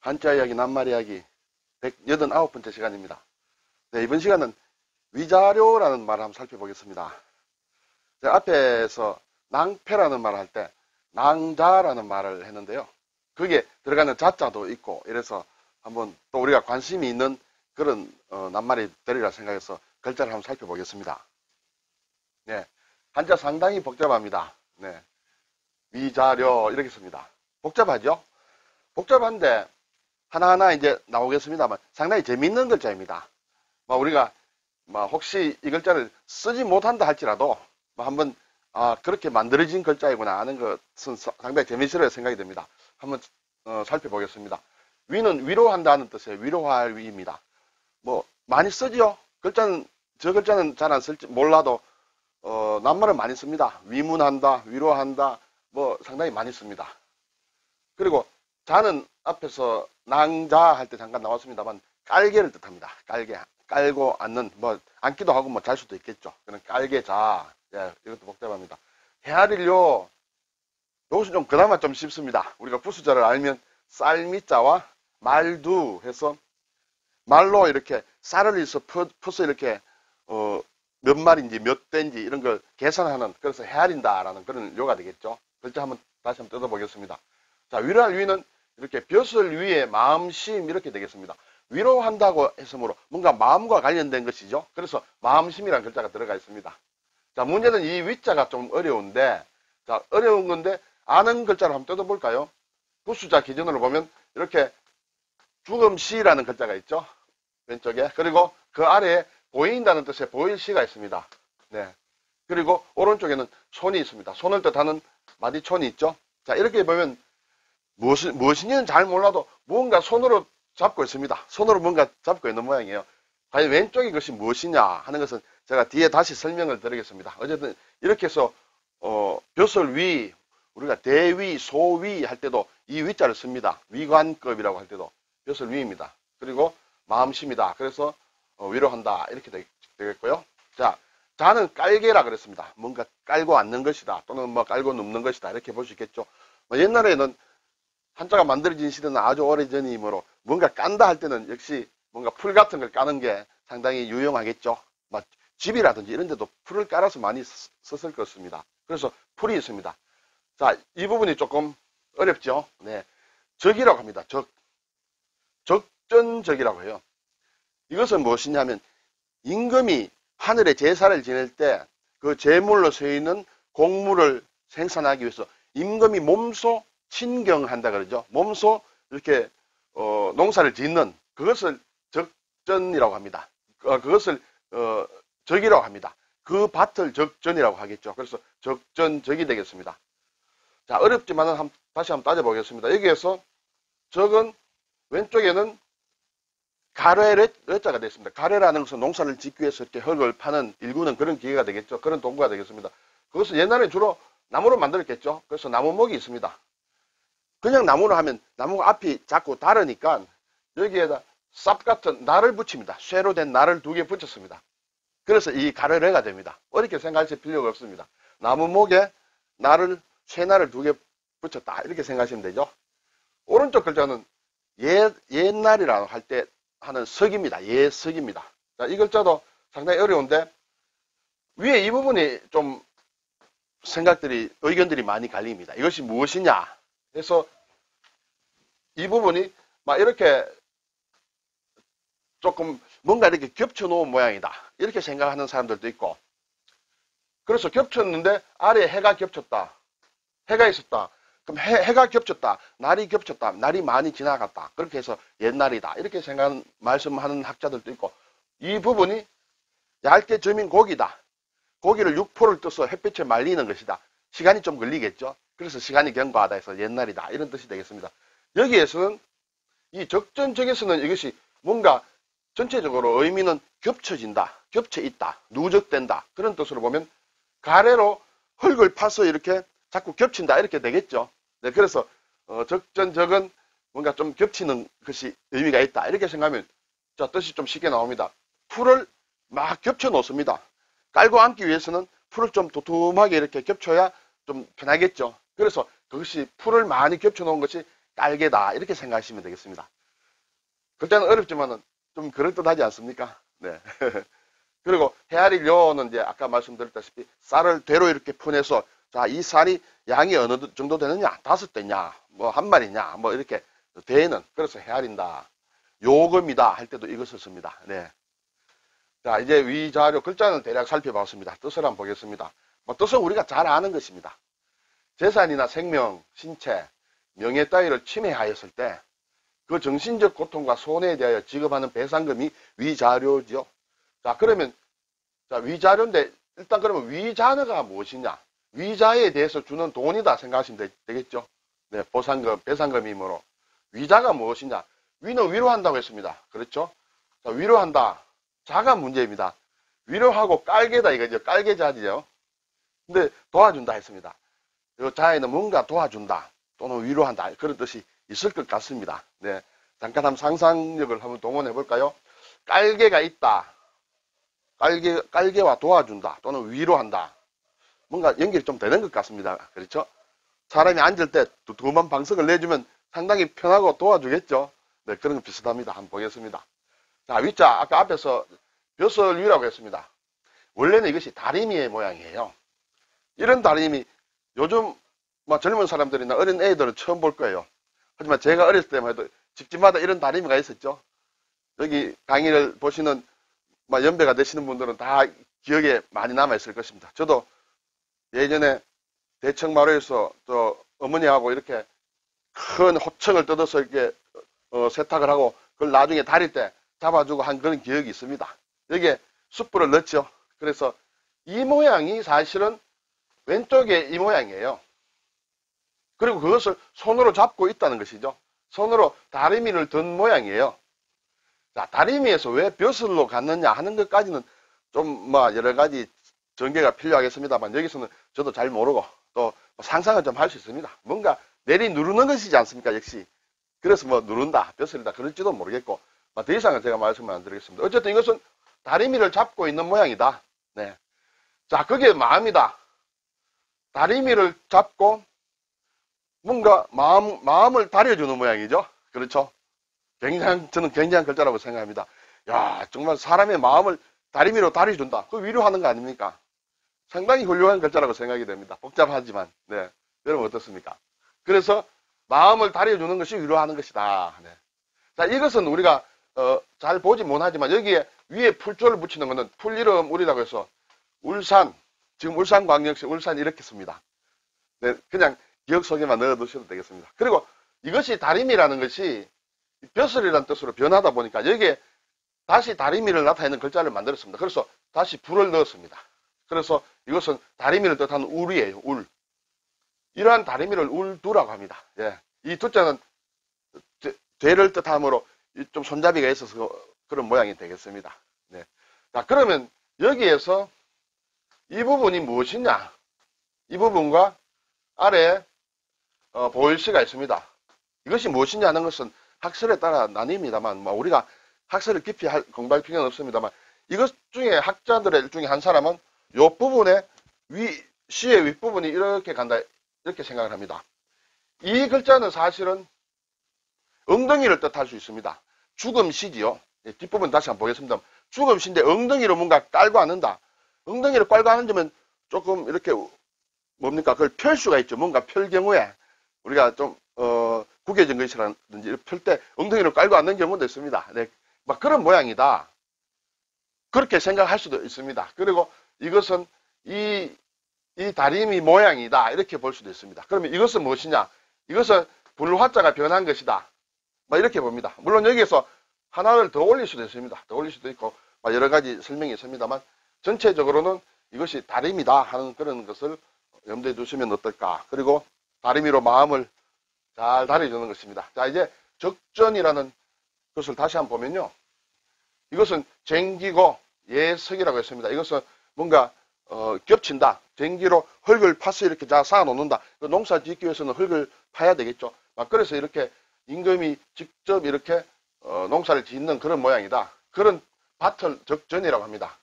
한자 이야기, 낱말 이야기 189번째 시간입니다. 네, 이번 시간은 위자료라는 말을 한번 살펴보겠습니다. 앞에서 낭패라는 말을 할 때 낭자라는 말을 했는데요. 거기에 들어가는 자자도 있고 이래서 한번 또 우리가 관심이 있는 그런 낱말이 되리라 생각해서 글자를 한번 살펴보겠습니다. 네, 한자 상당히 복잡합니다. 네, 위자료 이렇게 씁니다. 복잡하죠? 복잡한데 하나하나 이제 나오겠습니다만 상당히 재미있는 글자입니다. 우리가 혹시 이 글자를 쓰지 못한다 할지라도 한번 그렇게 만들어진 글자이구나 하는 것은 상당히 재미있으리라 생각이 듭니다. 한번 살펴보겠습니다. 위는 위로한다는 뜻이에요. 위로할 위입니다. 많이 쓰죠. 저 글자는 잘 안 쓸지 몰라도 낱말을 많이 씁니다. 위문한다, 위로한다, 상당히 많이 씁니다. 그리고 자는 앞에서 낭자 할 때 잠깐 나왔습니다만 깔개를 뜻합니다. 깔개, 깔고 앉는, 앉기도 하고 잘 수도 있겠죠. 그런 깔개자, 예, 이것도 복잡합니다. 헤아리려, 이것은 좀 그나마 좀 쉽습니다. 우리가 부수자를 알면 쌀미자와 말두 해서 말로 이렇게 쌀을 있어 퍼서 이렇게 몇 마리인지 몇 대인지 이런 걸 계산하는, 그래서 헤아린다라는 그런 요가 되겠죠. 글자 다시 한번 뜯어보겠습니다. 자, 위로할 위는 이렇게 벼슬 위에 마음심 이렇게 되겠습니다. 위로한다고 했으므로 뭔가 마음과 관련된 것이죠. 그래서 마음심이라는 글자가 들어가 있습니다. 자, 문제는 이 위자가 좀 어려운데, 자, 어려운 건데 아는 글자를 한번 뜯어볼까요? 부수자 기준으로 보면 이렇게 죽음시라는 글자가 있죠. 왼쪽에. 그리고 그 아래에 보인다는 뜻의 보일시가 있습니다. 네. 그리고 오른쪽에는 손이 있습니다. 손을 뜻하는 마디촌이 있죠. 자, 이렇게 보면 무엇인지는 잘 몰라도 뭔가 손으로 잡고 있습니다. 손으로 뭔가 잡고 있는 모양이에요. 과연 왼쪽이 그것이 무엇이냐 하는 것은 제가 뒤에 다시 설명을 드리겠습니다. 어쨌든 이렇게 해서 벼슬 위, 우리가 대위, 소위 할 때도 이 위자를 씁니다. 위관급이라고 할 때도 벼슬 위입니다. 그리고 마음심이다. 그래서 위로한다 이렇게 되겠고요. 자, 자는 깔개라 그랬습니다. 뭔가 깔고 앉는 것이다. 또는 깔고 눕는 것이다. 이렇게 볼 수 있겠죠. 옛날에는 한자가 만들어진 시대는 아주 오래전이므로 뭔가 깐다 할 때는 역시 뭔가 풀 같은 걸 까는 게 상당히 유용하겠죠. 집이라든지 이런 데도 풀을 깔아서 많이 썼을 것입니다. 그래서 풀이 있습니다. 자, 이 부분이 조금 어렵죠. 네. 적이라고 합니다. 적전적이라고 해요. 이것은 무엇이냐면 임금이 하늘에 제사를 지낼 때 그 제물로 쓰이는 곡물을 생산하기 위해서 임금이 몸소 친경한다 그러죠. 몸소 이렇게 농사를 짓는 그것을 적전이라고 합니다. 그것을 적이라고 합니다. 그 밭을 적전이라고 하겠죠. 그래서 적전적이 되겠습니다. 자, 어렵지만은 다시 한번 따져보겠습니다. 여기에서 적은 왼쪽에는 가래자가 되겠습니다. 가래라는 것은 농사를 짓기 위해서 이렇게 흙을 파는 일구는 그런 기계가 되겠죠. 그런 도구가 되겠습니다. 그것은 옛날에 주로 나무로 만들었겠죠. 그래서 나무목이 있습니다. 그냥 나무로 하면 나무가 앞이 자꾸 다르니까 여기에다 쌉 같은 날을 붙입니다. 쇠로 된 날을 2개 붙였습니다. 그래서 이 가래가 됩니다. 어렵게 생각하실 필요가 없습니다. 나무목에 쇠날을 2개 붙였다. 이렇게 생각하시면 되죠. 오른쪽 글자는 옛날이라고 할 때 하는 석입니다. 예석입니다. 자, 이 글자도 상당히 어려운데 위에 이 부분이 좀 의견들이 많이 갈립니다. 이것이 무엇이냐 해서 이 부분이 이렇게 조금 뭔가 이렇게 겹쳐 놓은 모양이다. 이렇게 생각하는 사람들도 있고, 그래서 겹쳤는데 아래에 해가 겹쳤다. 해가 있었다. 그럼 해가 겹쳤다. 날이 겹쳤다. 날이 많이 지나갔다. 그렇게 해서 옛날이다. 이렇게 말씀하는 학자들도 있고, 이 부분이 얇게 저민 고기다. 고기를 육포를 떠서 햇빛에 말리는 것이다. 시간이 좀 걸리겠죠. 그래서 시간이 경과하다 해서 옛날이다. 이런 뜻이 되겠습니다. 여기에서는 이 적전적에서는 이것이 뭔가 전체적으로 의미는 겹쳐진다. 겹쳐 있다. 누적된다. 그런 뜻으로 보면 가래로 흙을 파서 이렇게 자꾸 겹친다. 이렇게 되겠죠. 네, 그래서 적전적은 뭔가 좀 겹치는 것이 의미가 있다. 이렇게 생각하면 자, 뜻이 좀 쉽게 나옵니다. 풀을 막 겹쳐 놓습니다. 깔고 앉기 위해서는 풀을 좀 도톰하게 이렇게 겹쳐야 좀 편하겠죠. 그래서 그것이 풀을 많이 겹쳐 놓은 것이 깔개다 이렇게 생각하시면 되겠습니다. 글자는 어렵지만은 좀 그럴듯하지 않습니까? 네. 그리고 헤아리려는 이제 아까 말씀드렸다시피 쌀을 되로 이렇게 푸내서 자, 이 쌀이 양이 어느 정도 되느냐? 5대냐? 뭐 한 마리냐? 뭐 이렇게 대는 그래서 헤아린다. 요금이다 할 때도 이것을 씁니다. 네. 자, 이제 위자료 글자는 대략 살펴봤습니다. 뜻을 한번 보겠습니다. 뭐 뜻은 우리가 잘 아는 것입니다. 재산이나 생명, 신체, 명예 따위를 침해하였을 때 그 정신적 고통과 손해에 대하여 지급하는 배상금이 위자료죠. 자, 그러면 자, 위자료인데 일단 그러면 위자료가 무엇이냐? 위자에 대해서 주는 돈이다 생각하시면 되겠죠. 네, 보상금, 배상금이므로 위자가 무엇이냐? 위는 위로한다고 했습니다. 그렇죠? 자, 위로한다. 자가 문제입니다. 위로하고 깔개다 이거죠. 깔개자지요. 근데 도와준다 했습니다. 이 자에는 뭔가 도와준다 또는 위로한다 그런 뜻이 있을 것 같습니다. 네, 잠깐 한번 상상력을 한번 동원해 볼까요? 깔개가 있다. 깔개와 도와준다 또는 위로한다. 뭔가 연결이 좀 되는 것 같습니다. 그렇죠? 사람이 앉을 때 두툼한 방석을 내주면 상당히 편하고 도와주겠죠. 네, 그런 거 비슷합니다. 한번 보겠습니다. 자, 위자 아까 앞에서 벼슬위라고 했습니다. 원래는 이것이 다리미의 모양이에요. 이런 다리미 요즘 뭐 젊은 사람들이나 어린 애들은 처음 볼 거예요. 하지만 제가 어렸을 때만 해도 집집마다 이런 다리미가 있었죠. 여기 강의를 보시는 연배가 되시는 분들은 다 기억에 많이 남아 있을 것입니다. 저도 예전에 대청마루에서 저 어머니하고 이렇게 큰 호청을 뜯어서 이렇게 세탁을 하고 그걸 나중에 다릴 때 잡아주고 한 그런 기억이 있습니다. 여기에 숯불을 넣죠. 그래서 이 모양이 사실은 왼쪽에 이 모양이에요. 그리고 그것을 손으로 잡고 있다는 것이죠. 손으로 다리미를 든 모양이에요. 자, 다리미에서 왜 벼슬로 갔느냐 하는 것까지는 좀 여러 가지 전개가 필요하겠습니다만 여기서는 저도 잘 모르고 또 상상을 좀 할 수 있습니다. 뭔가 내리 누르는 것이지 않습니까? 역시. 그래서 누른다, 벼슬이다 그럴지도 모르겠고 더 이상은 제가 말씀을 안 드리겠습니다. 어쨌든 이것은 다리미를 잡고 있는 모양이다. 네. 자, 그게 마음이다. 다리미를 잡고 뭔가 마음을 다려주는 모양이죠. 그렇죠? 저는 굉장한 글자라고 생각합니다. 야, 정말 사람의 마음을 다리미로 다려준다. 그 위로하는 거 아닙니까? 상당히 훌륭한 글자라고 생각이 됩니다. 복잡하지만. 네. 여러분 어떻습니까? 그래서 마음을 다려주는 것이 위로하는 것이다. 네. 자, 이것은 우리가 잘 보지 못하지만 여기에 위에 풀조를 붙이는 것은 풀 이름 우리라고 해서 울산, 지금 울산광역시 울산 이렇게 씁니다. 네, 그냥 기억 속에만 넣어두셔도 되겠습니다. 그리고 이것이 다리미라는 것이 벼슬이라는 뜻으로 변하다 보니까 여기에 다시 다리미를 나타내는 글자를 만들었습니다. 그래서 다시 불을 넣었습니다. 그래서 이것은 다리미를 뜻하는 울이에요. 울. 이러한 다리미를 울두라고 합니다. 예. 이 두자는 되를 뜻하므로 좀 손잡이가 있어서 그런 모양이 되겠습니다. 네. 자, 그러면 여기에서 이 부분이 무엇이냐? 이 부분과 아래 보일시가 있습니다. 이것이 무엇이냐 하는 것은 학설에 따라 나뉩니다만 우리가 학설을 깊이 공부할 필요는 없습니다만 이것 중에 학자들의 중에 한 사람은 이 부분에 시의 윗부분이 이렇게 간다 이렇게 생각을 합니다. 이 글자는 사실은 엉덩이를 뜻할 수 있습니다. 죽음시지요. 뒷부분 다시 한번 보겠습니다. 죽음시인데 엉덩이로 뭔가 깔고 앉는다. 엉덩이를 깔고 앉으면 조금 이렇게 뭡니까? 그걸 펼 수가 있죠. 뭔가 펼 경우에 우리가 좀 구겨진 것이라든지 펼 때 엉덩이를 깔고 앉는 경우도 있습니다. 네, 막 그런 모양이다. 그렇게 생각할 수도 있습니다. 그리고 이것은 이 다리미 모양이다. 이렇게 볼 수도 있습니다. 그러면 이것은 무엇이냐? 이것은 불화자가 변한 것이다. 이렇게 봅니다. 물론 여기에서 하나를 더 올릴 수도 있습니다. 더 올릴 수도 있고 여러 가지 설명이 있습니다만 전체적으로는 이것이 다리미다 하는 그런 것을 염두에 두시면 어떨까. 그리고 다리미로 마음을 잘 다려주는 것입니다. 자, 이제 적전이라는 것을 다시 한번 보면요. 이것은 쟁기고 예석이라고 했습니다. 이것은 뭔가 겹친다. 쟁기로 흙을 파서 이렇게 쌓아 놓는다. 농사 짓기 위해서는 흙을 파야 되겠죠. 그래서 이렇게 임금이 직접 이렇게 농사를 짓는 그런 모양이다. 그런 밭을 적전이라고 합니다.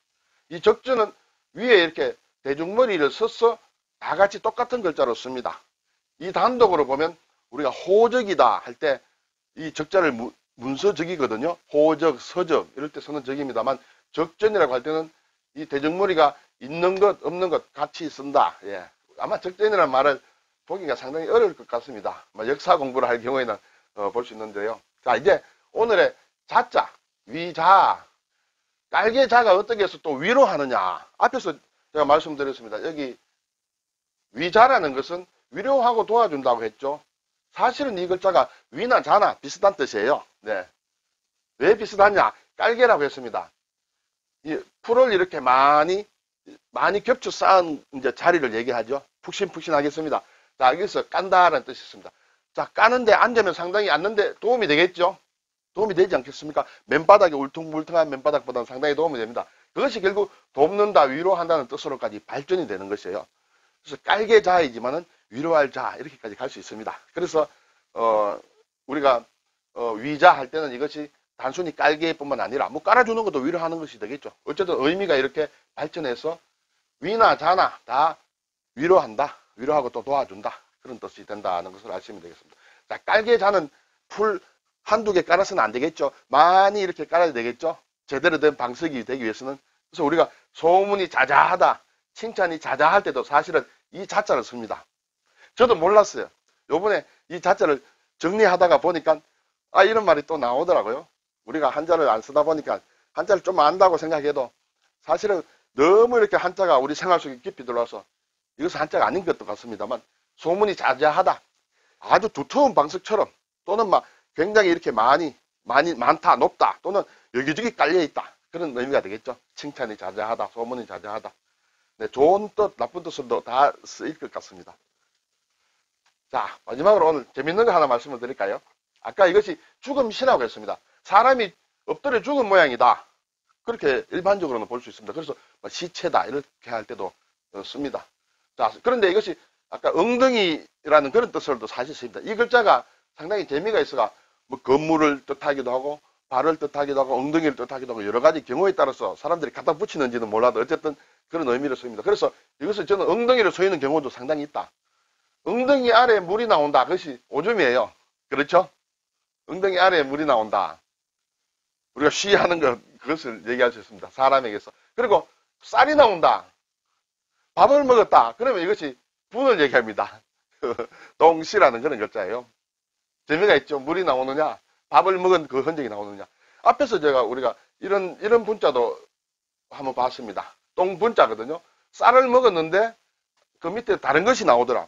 이 적전은 위에 이렇게 대중머리를 써서 다 같이 똑같은 글자로 씁니다. 이 단독으로 보면 우리가 호적이다 할 때 이 적자를 문서적이거든요. 호적, 서적 이럴 때 쓰는 적입니다만 적전이라고 할 때는 이 대적무리가 있는 것 없는 것 같이 쓴다. 예. 아마 적전이라는 말을 보기가 상당히 어려울 것 같습니다. 역사 공부를 할 경우에는 볼 수 있는데요. 자, 이제 오늘의 자자, 위자, 깔개자가 어떻게 해서 또 위로하느냐. 앞에서 제가 말씀드렸습니다. 여기 위자라는 것은 위로하고 도와준다고 했죠. 사실은 이 글자가 위나 자나 비슷한 뜻이에요. 네. 왜 비슷하냐? 깔개라고 했습니다. 이 풀을 이렇게 많이 겹쳐 쌓은 이제 자리를 얘기하죠. 푹신푹신하겠습니다. 자, 여기서 깐다라는 뜻이 있습니다. 자, 까는데 앉으면 상당히 앉는데 도움이 되겠죠? 도움이 되지 않겠습니까? 맨바닥이 울퉁불퉁한 맨바닥보다는 상당히 도움이 됩니다. 그것이 결국 돕는다, 위로한다는 뜻으로까지 발전이 되는 것이에요. 그래서 깔개자이지만은 위로할 자 이렇게까지 갈 수 있습니다. 그래서 우리가 위자 할 때는 이것이 단순히 깔개뿐만 아니라 뭐 깔아주는 것도 위로하는 것이 되겠죠. 어쨌든 의미가 이렇게 발전해서 위나 자나 다 위로한다, 위로하고 또 도와준다 그런 뜻이 된다는 것을 아시면 되겠습니다. 자, 깔개자는 풀 한두 개 깔아서는 안 되겠죠. 많이 이렇게 깔아야 되겠죠. 제대로 된 방석이 되기 위해서는. 그래서 우리가 소문이 자자하다, 칭찬이 자자할 때도 사실은 이 자자를 씁니다. 저도 몰랐어요. 요번에 이 자자를 정리하다가 보니까 이런 말이 또 나오더라고요. 우리가 한자를 안 쓰다 보니까 한자를 좀 안다고 생각해도 사실은 너무 이렇게 한자가 우리 생활 속에 깊이 들어와서 이것은 한자가 아닌 것도 같습니다만 소문이 자자하다, 아주 두터운 방석처럼 또는 막 굉장히 이렇게 많다, 높다 또는 여기저기 깔려있다 그런 의미가 되겠죠. 칭찬이 자자하다, 소문이 자자하다. 네, 좋은 뜻, 나쁜 뜻으로도 다 쓰일 것 같습니다. 자, 마지막으로 오늘 재밌는 거 하나 말씀을 드릴까요? 아까 이것이 죽음시라고 했습니다. 사람이 엎드려 죽은 모양이다. 그렇게 일반적으로는 볼 수 있습니다. 그래서 시체다 이렇게 할 때도 씁니다. 자, 그런데 이것이 아까 엉덩이라는 그런 뜻으로도 사실 씁니다. 이 글자가 상당히 재미가 있어가 뭐 건물을 뜻하기도 하고 발을 뜻하기도 하고 엉덩이를 뜻하기도 하고 여러 가지 경우에 따라서 사람들이 갖다 붙이는지는 몰라도 어쨌든 그런 의미로 씁니다. 그래서 이것을 저는 엉덩이로 서 있는 경우도 상당히 있다. 엉덩이 아래에 물이 나온다. 그것이 오줌이에요. 그렇죠? 엉덩이 아래에 물이 나온다. 우리가 쉬하는 것, 그것을 얘기할 수 있습니다. 사람에게서. 그리고 쌀이 나온다. 밥을 먹었다. 그러면 이것이 분을 얘기합니다. 동시라는 그런 글자예요. 재미가 있죠. 물이 나오느냐, 밥을 먹은 그 흔적이 나오느냐. 앞에서 우리가 이런 분자도 한번 봤습니다. 똥분자거든요. 쌀을 먹었는데 그 밑에 다른 것이 나오더라.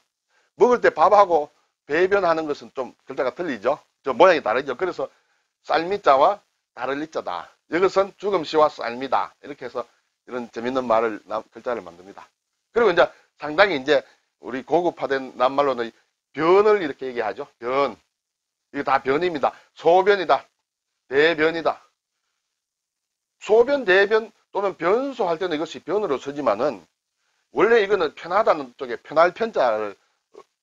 먹을 때 밥하고 배변하는 것은 좀 글자가 틀리죠. 저 모양이 다르죠. 그래서 쌀미자와 다를리자다. 이것은 죽음시와 쌀미다. 이렇게 해서 이런 재밌는 글자를 만듭니다. 그리고 이제 상당히 이제 우리 고급화된 낱말로는 변을 이렇게 얘기하죠. 변. 이거 다 변입니다. 소변이다. 대변이다. 소변, 대변 또는 변소 할 때는 이것이 변으로 쓰지만은 원래 이거는 편하다는 쪽에 편할 편자를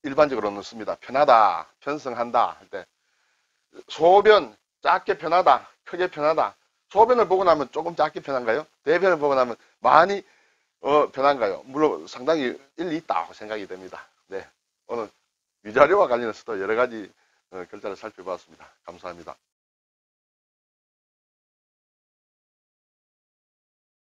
일반적으로 넣습니다. 편하다, 편성한다 할 때 소변, 작게 편하다, 크게 편하다. 소변을 보고 나면 조금 작게 편한가요? 대변을 보고 나면 많이 편한가요? 물론 상당히 일리 있다고 생각이 됩니다. 네, 오늘 위자료와 관련해서도 여러 가지 글자를 살펴보았습니다. 감사합니다.